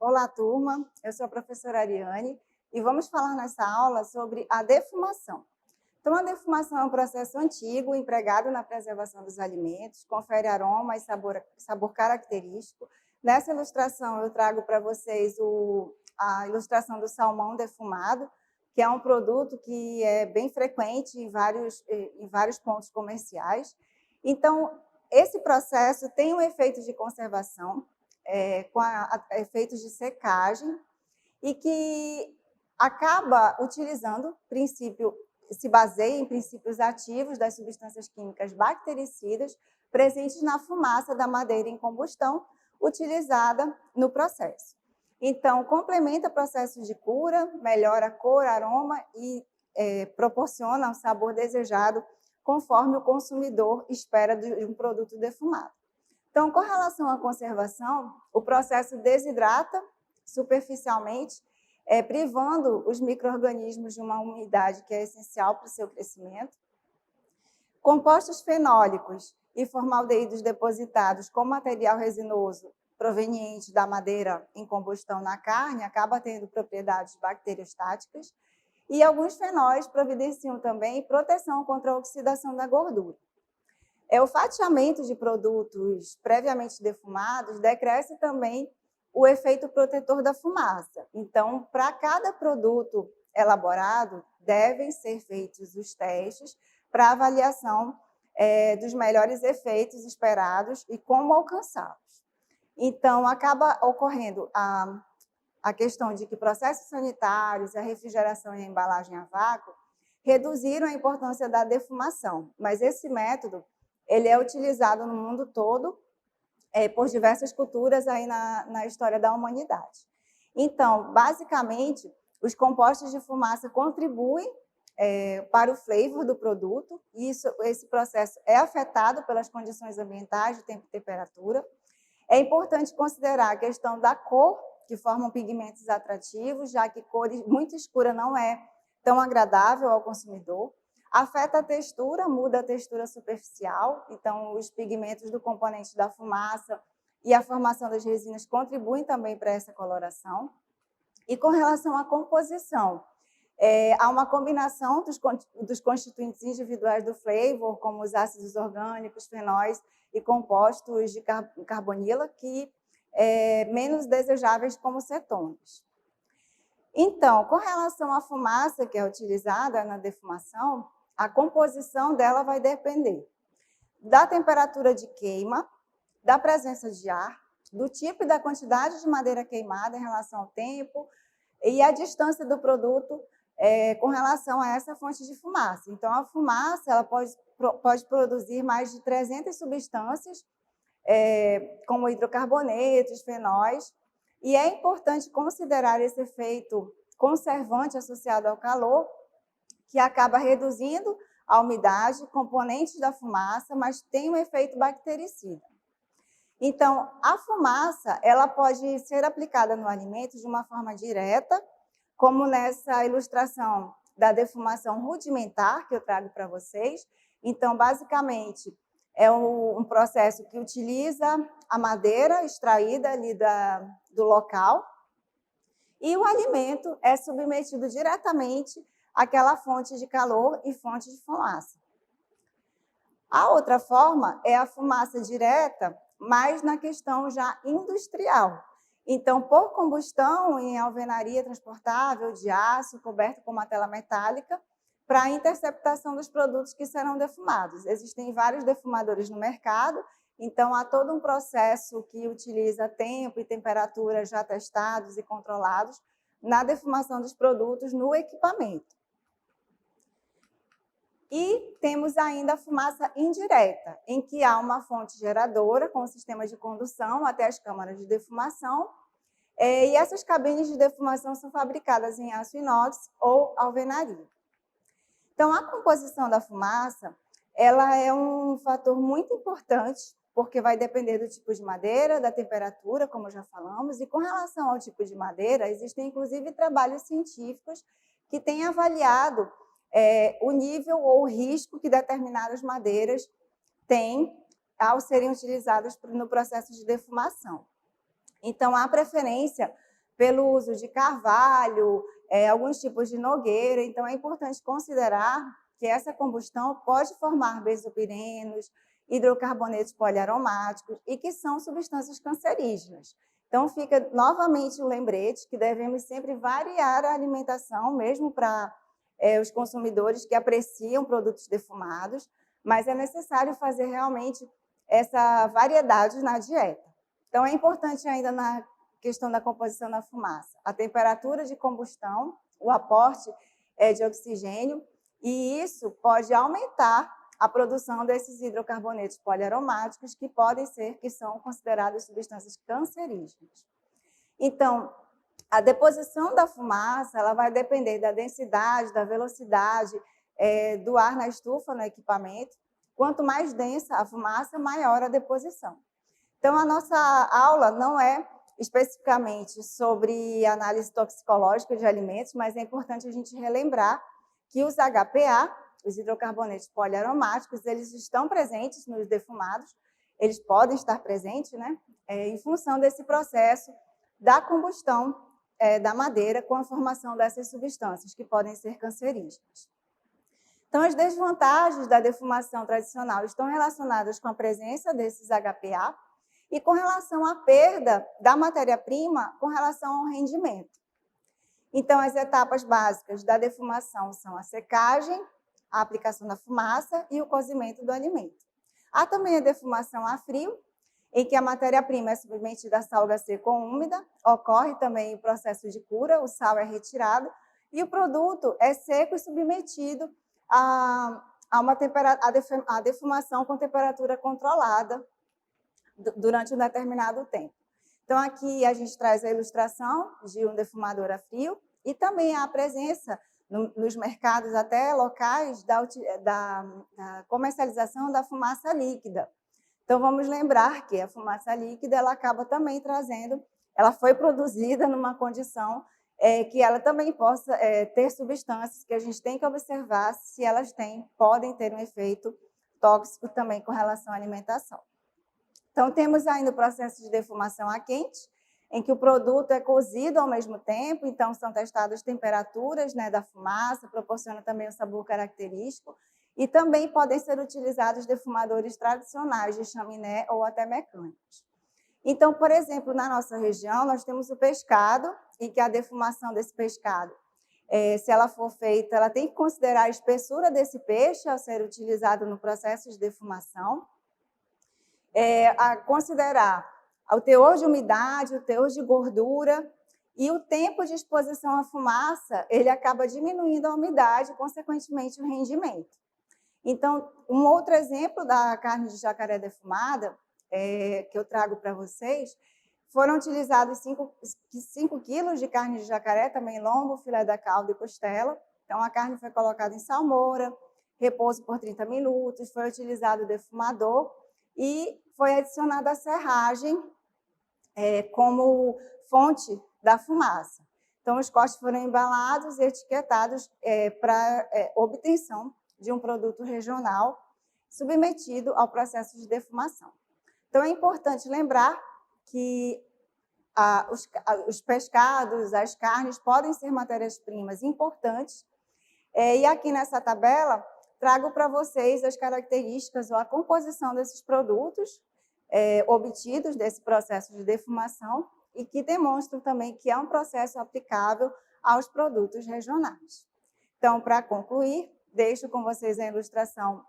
Olá, turma. Eu sou a professora Ariane e vamos falar nessa aula sobre a defumação. Então, a defumação é um processo antigo empregado na preservação dos alimentos, confere aroma e sabor característico. Nessa ilustração, eu trago para vocês a ilustração do salmão defumado, que é um produto que é bem frequente em vários pontos comerciais. Então, esse processo tem um efeito de conservação, com efeitos de secagem, e que acaba utilizando se baseia em princípios ativos das substâncias químicas bactericidas presentes na fumaça da madeira em combustão, utilizada no processo. Então, complementa processos de cura, melhora a cor, aroma e proporciona o sabor desejado conforme o consumidor espera de um produto defumado. Então, com relação à conservação, o processo desidrata superficialmente, privando os micro-organismos de uma umidade que é essencial para o seu crescimento. Compostos fenólicos e formaldeídos depositados com material resinoso proveniente da madeira em combustão na carne acaba tendo propriedades bacteriostáticas, e alguns fenóis providenciam também proteção contra a oxidação da gordura. O fatiamento de produtos previamente defumados decresce também o efeito protetor da fumaça. Então, para cada produto elaborado, devem ser feitos os testes para avaliação dos melhores efeitos esperados e como alcançá-los. Então, acaba ocorrendo a questão de que processos sanitários, a refrigeração e a embalagem a vácuo reduziram a importância da defumação, mas esse método ele é utilizado no mundo todo por diversas culturas aí na história da humanidade. Então, basicamente, os compostos de fumaça contribuem para o flavor do produto, e esse processo é afetado pelas condições ambientais de tempo e temperatura. É importante considerar a questão da cor, que formam pigmentos atrativos, já que cor muito escura não é tão agradável ao consumidor. Afeta a textura, muda a textura superficial, então os pigmentos do componente da fumaça e a formação das resinas contribuem também para essa coloração. E com relação à composição, há uma combinação dos constituintes individuais do flavor, como os ácidos orgânicos, fenóis e compostos de carbonila, que menos desejáveis como cetonas. Então, com relação à fumaça que é utilizada na defumação, a composição dela vai depender da temperatura de queima, da presença de ar, do tipo e da quantidade de madeira queimada em relação ao tempo e a distância do produto com relação a essa fonte de fumaça. Então, a fumaça ela pode produzir mais de 300 substâncias, como hidrocarbonetos, fenóis, e é importante considerar esse efeito conservante associado ao calor, que acaba reduzindo a umidade, componentes da fumaça, mas tem um efeito bactericida. Então, a fumaça ela pode ser aplicada no alimento de uma forma direta, como nessa ilustração da defumação rudimentar que eu trago para vocês. Então, basicamente, é um processo que utiliza a madeira extraída ali do local, e o alimento é submetido diretamente àquela fonte de calor e fonte de fumaça. A outra forma é a fumaça direta, mas na questão já industrial. Então, por combustão em alvenaria transportável de aço, coberto com uma tela metálica, para a interceptação dos produtos que serão defumados. Existem vários defumadores no mercado, então há todo um processo que utiliza tempo e temperatura já testados e controlados na defumação dos produtos no equipamento. E temos ainda a fumaça indireta, em que há uma fonte geradora com o sistema de condução até as câmaras de defumação, e essas cabines de defumação são fabricadas em aço inox ou alvenaria. Então, a composição da fumaça ela é um fator muito importante, porque vai depender do tipo de madeira, da temperatura, como já falamos, e com relação ao tipo de madeira, existem inclusive trabalhos científicos que têm avaliado o nível ou o risco que determinadas madeiras têm ao serem utilizadas no processo de defumação. Então, há preferência pelo uso de carvalho, alguns tipos de nogueira. Então, é importante considerar que essa combustão pode formar benzopirenos, hidrocarbonetos poliaromáticos e que são substâncias cancerígenas. Então, fica novamente o lembrete que devemos sempre variar a alimentação, mesmo para os consumidores que apreciam produtos defumados, mas é necessário fazer realmente essa variedade na dieta. Então, é importante ainda na questão da composição da fumaça, a temperatura de combustão, o aporte de oxigênio, e isso pode aumentar a produção desses hidrocarbonetos poliaromáticos que são considerados substâncias cancerígenas. Então, a deposição da fumaça ela vai depender da densidade, da velocidade do ar na estufa, no equipamento. Quanto mais densa a fumaça, maior a deposição. Então, a nossa aula não é especificamente sobre análise toxicológica de alimentos, mas é importante a gente relembrar que os HPA, os hidrocarbonetos poliaromáticos, eles estão presentes nos defumados, eles podem estar presentes, né, em função desse processo da combustão da madeira com a formação dessas substâncias que podem ser cancerígenas. Então, as desvantagens da defumação tradicional estão relacionadas com a presença desses HPA e com relação à perda da matéria-prima com relação ao rendimento. Então, as etapas básicas da defumação são a secagem, a aplicação da fumaça e o cozimento do alimento. Há também a defumação a frio, em que a matéria-prima é submetida a salga seca ou úmida, ocorre também o processo de cura, o sal é retirado e o produto é seco e submetido a defumação com temperatura controlada durante um determinado tempo. Então, aqui a gente traz a ilustração de um defumador a frio e também a presença nos mercados até locais da comercialização da fumaça líquida. Então, vamos lembrar que a fumaça líquida ela acaba também trazendo, ela foi produzida numa condição que ela também possa ter substâncias que a gente tem que observar se elas podem ter um efeito tóxico também com relação à alimentação. Então, temos ainda o processo de defumação a quente, em que o produto é cozido ao mesmo tempo, então são testadas temperaturas da fumaça, proporciona também um sabor característico, e também podem ser utilizados defumadores tradicionais de chaminé ou até mecânicos. Então, por exemplo, na nossa região, nós temos o pescado, em que a defumação desse pescado, se ela for feita, ela tem que considerar a espessura desse peixe ao ser utilizado no processo de defumação, a considerar o teor de umidade, o teor de gordura e o tempo de exposição à fumaça, ele acaba diminuindo a umidade e, consequentemente, o rendimento. Então, um outro exemplo da carne de jacaré defumada, que eu trago para vocês, foram utilizados 5 quilos de carne de jacaré, também lombo, filé da cauda e costela. Então, a carne foi colocada em salmoura, repouso por 30 minutos, foi utilizado o defumador e foi adicionada a serragem como fonte da fumaça. Então, os cortes foram embalados e etiquetados para obtenção de um produto regional submetido ao processo de defumação. Então, é importante lembrar que os pescados, as carnes podem ser matérias-primas importantes. E aqui nessa tabela, trago para vocês as características ou a composição desses produtos obtidos desse processo de defumação e que demonstram também que é um processo aplicável aos produtos regionais. Então, para concluir, deixo com vocês a ilustração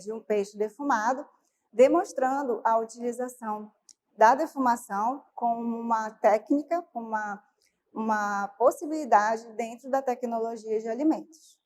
de um peixe defumado, demonstrando a utilização da defumação como uma técnica, uma possibilidade dentro da tecnologia de alimentos.